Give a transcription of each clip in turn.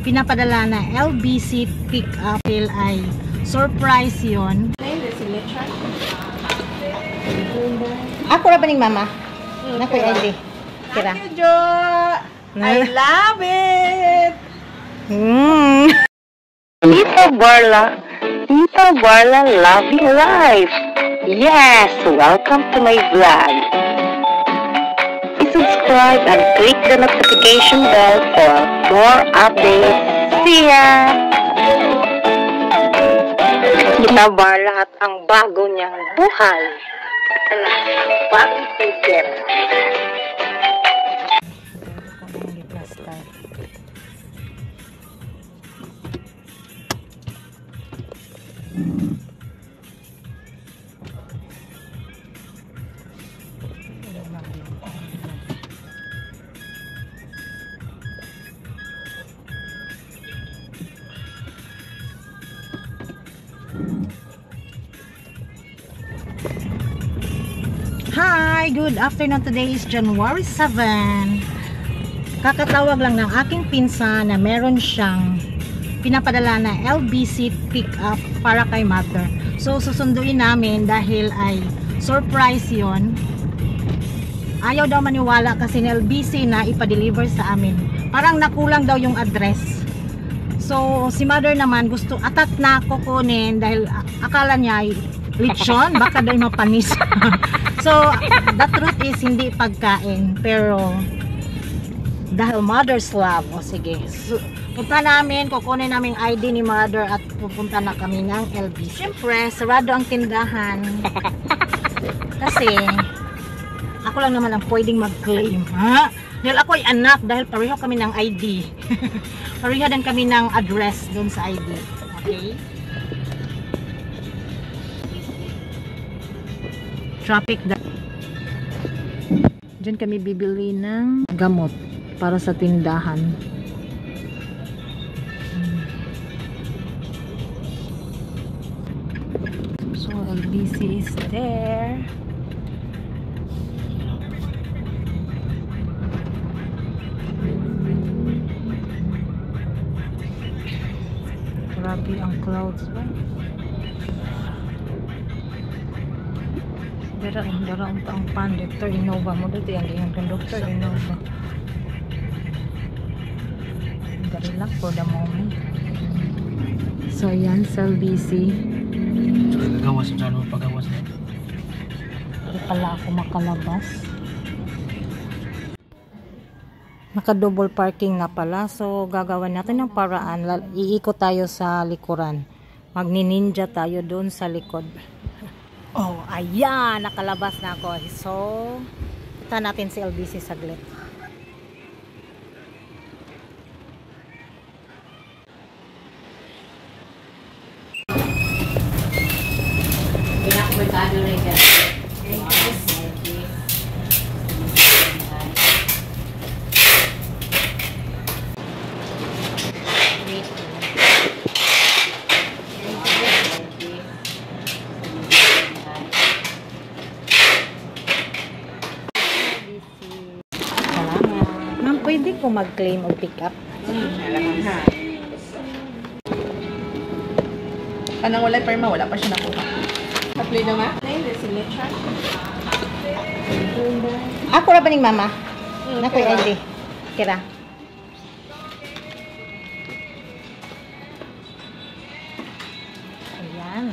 pinapadala na LBC pick-up ay surprise yon. Ako ra ba ning mama? Nakoy ID. Kira. Thank you, Jo. I love it. Tita Barla loving life. Yes, welcome to my vlog. Subscribe and click the notification bell for more updates. See ya! Tita Barla at ang bago niyang buhay. Back together. Hi! Good afternoon. Today is January 7. Kakatawag lang ng aking pinsan na meron siyang pinapadala na LBC pick-up para kay mother. So susunduin namin dahil ay surprise yon. Ayaw daw maniwala kasi ng LBC na ipa-deliver sa amin. Parang nakulang daw yung address. So si mother naman gusto atat na kukunin dahil akala niya ay lechon, baka daw mapanis. So the truth is hindi pagkain, pero dahil mother's love. O sige, so, punta namin, kukunin namin ID ni mother at pupunta na kami ng LB. Siyempre sarado ang tindahan kasi ako lang naman ang pwedeng mag-claim, ha? Dahil ako ay anak, dahil pareho kami ng ID. Pareho din kami ng address doon sa ID. Okay? Traffic. Diyan kami bibili ng gamot para sa tindahan. So LBC is there. Grabe ang clouds ba? Dara ang Dr. Innova mo dito yung Dr. Innova. Dari lang for the moment. So yan sa LBC. Gagawas dyan mo pagawas na. Hindi pala ako makalabas. Naka-double parking na pala. So gagawin natin ng paraan. Iikot tayo sa likuran. Magni-ninja tayo doon sa likod. Oh, ayan, nakalabas na ako. So, punta natin si LBC saglit. Pinakamerkado na yan. Pwede ko mag-claim o pick up? Kanang wala perma, wala pa siya nakuha. Apply na nga? Ako ra ba ning mama? Nakoy ID. Kira. Ayan.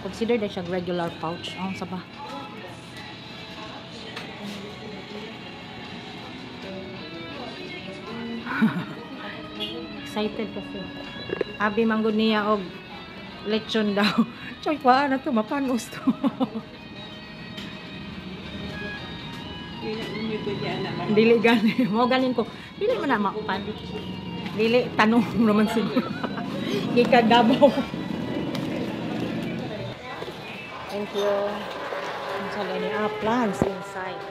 Consider na siya regular pouch. Ang saba. Excited kasi. Abi manggod niya og lechon daw. Choy pa na to mapanos to. Dili gani. Mo ganin ko. Dili man na makupan. Dili tanong naman siguro. Gikagabaw. Thank you. Inside any plants inside.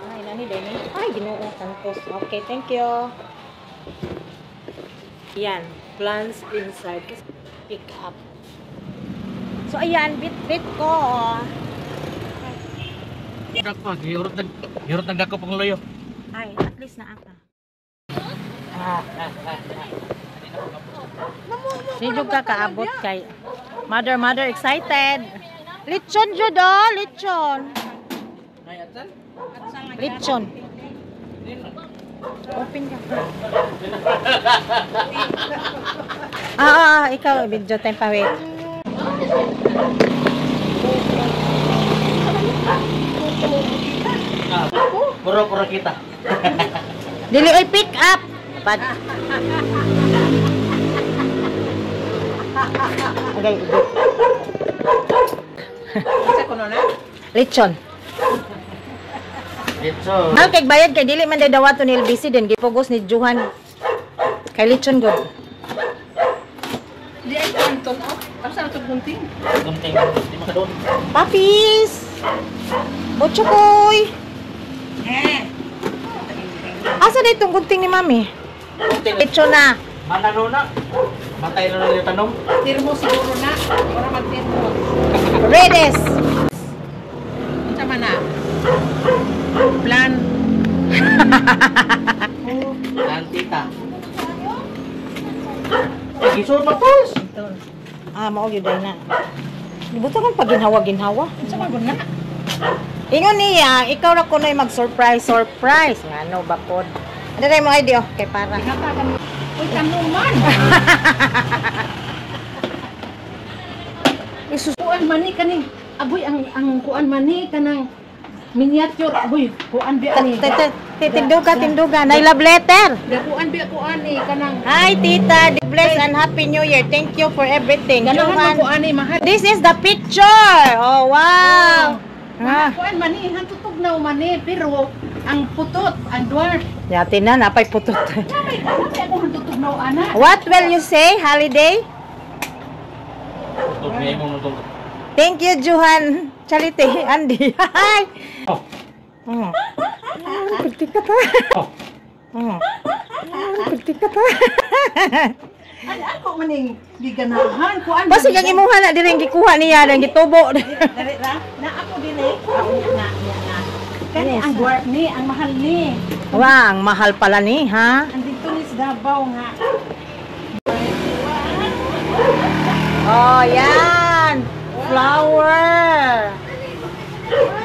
Ay, nani din. Ay, Ginoo Santos. Okay, thank you. Yan, plants inside. Pick up. So ayan, bit ko. Hirot nagdako pang loyo. Ay, at least na aka. Di juga kaabot kay mother excited. Lechon jud lechon. Lechon. Open ka. Ikaw video time pa wait. Puro kita. Dili oy pick up. Pad. Okay, Isa ko na. lechon. Dito. Mal kay bayad kay dili man day dawaton ni LBC din gipugos ni Johan. Kay lechon gud. Di ay kanton oh. Asa na to gunting? Gunting. Di makadon. Papis. Bochokoy. Asa na itong gunting ni Mami? Gunting. Lechon na. Manano na. Matay na yung tanong. Tirmo siguro na. Para mag-tirmo. Redes. Sama na. Plan. Antita. Gisod matos. Mao gyud na. Nibuto kang paginhawa-ginhawa. Sama gud na. Ingon niya, ikaw ra kunoy mag-surprise. Ngano ba pod? Ano ray mo idea kay para. Natagan. Uy, kanuman. Isus. Kuan mani kaning. Aboy ang kuan mani kanang miniature. Aboy, kuan biya ni. Tinduga. Nay love letter. Kuan biya kuan ni kanang. Hi tita, bless and happy new year. Thank you for everything. Ganahan Johan. mo kuan ni mahal. This is the picture. Oh wow. Kuan mani hantutog na mani pero ang putot, ang dwarf. Yati na napay putot. Napay ako hantutog na ana. What will you say, Holiday? Tugmay mo nung tungkol. Thank you, Johan. Charity, Andy. Hi. Oh. Pagtik ka pa. Pagtik ka pa. Ay ako maning giganahan kuan. Basta yung imuha na diring gikuha niya ng gitubo. Dali ra. Na ako dili. Na. Kani ang dwarf ni, ang mahal ni. Wah, ang mahal pala ni, ha? Andito ni sa Davao nga. Oh, yan. Flower.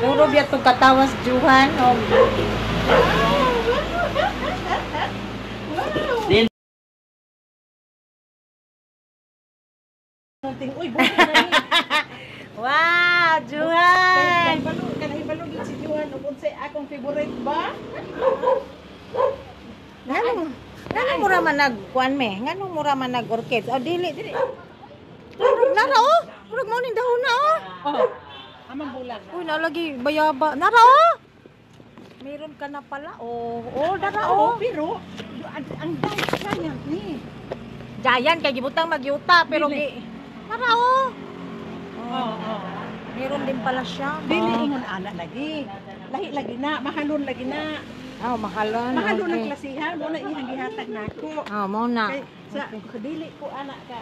Duro biya to katawas Johan. Oh. Din. Uy, buhay na ni. Wow, Johan. Kanahibalo gid si Juan ug unsay akong favorite ba? Ngano mura man nagkuan me? Ngano mura man nag-orchids? Oh, dili. Nara oh. Murag mo ning dahon na oh. Oh. Amang bulag. Uy, nalagi bayaba. Nara oh. Meron ka na pala. Oh, nara oh. Pero ang dahil kanya ni. Giant kay gibutang magyuta pero Dili. Nara oh. Oo. Meron din pala siya. Dili ingon ana lagi. Lahi lagi na, mahalon lagi na. Oh, mahalon. Mahalon ang Okay. klasihan mo na ihang gihatag nako. Oh, mo na. Kay sa dili ko ana ka.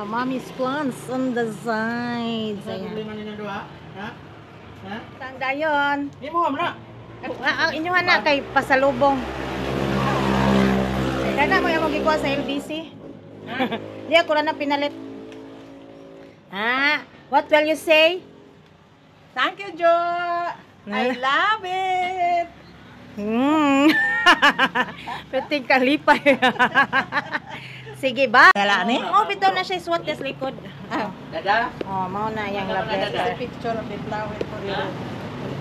Mommy's plants on the sides. Ayan. Lima nila doa. Ha? Ha? Saan dayon? Di mo amra. Ang inyuhan na kay pasalubong. Kana mo yung magikuha sa LBC? Di ako na pinalit. What will you say? Thank you, Jo. I love it. Peting kalipay. Sige ba? Dala ni? Oh, bitaw na siya suwat sa likod. Dada. Oh, mao na yung love That's letter. a picture of the flower for you.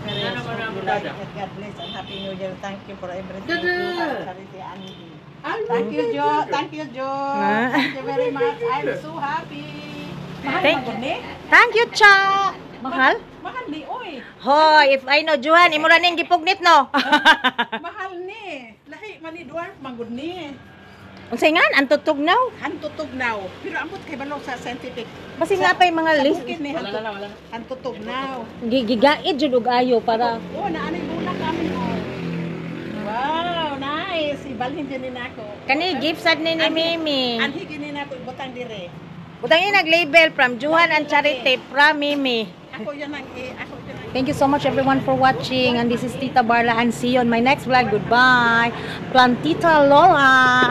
Ano ba na, God bless and happy new year. Thank you for everything. Dada. Charity Andy. Thank you, Jo. Thank you, Jo. Thank you very much. I'm so happy. Mahal Thank magod ni? Thank you, Cha. Mahal? Mahal ni, oy. Hoy, if I know Juan, imo ra ning gipugnit no. Mahal ni. Lahi man ni dwarf magod ni. Unsay ngan ang tutugnaw? Hantutugnaw. Pero ambot kay balo sa scientific. Basi nga pa'y mga Sa list. bukid ni Wala na. hantutugnaw. Gigaid jud og ayo para Oh, naanay bulak kami oh. Wow, nice. Ibalhin din ni nako. kani gift sad ni Mimi. Anhi gini nako ibutang dire. Butang ni nag-label from Juan and Charity from Mimi. Ako yan ang Thank you so much everyone for watching. And this is Tita Barla and see you on my next vlog. Goodbye. Plantita Lola.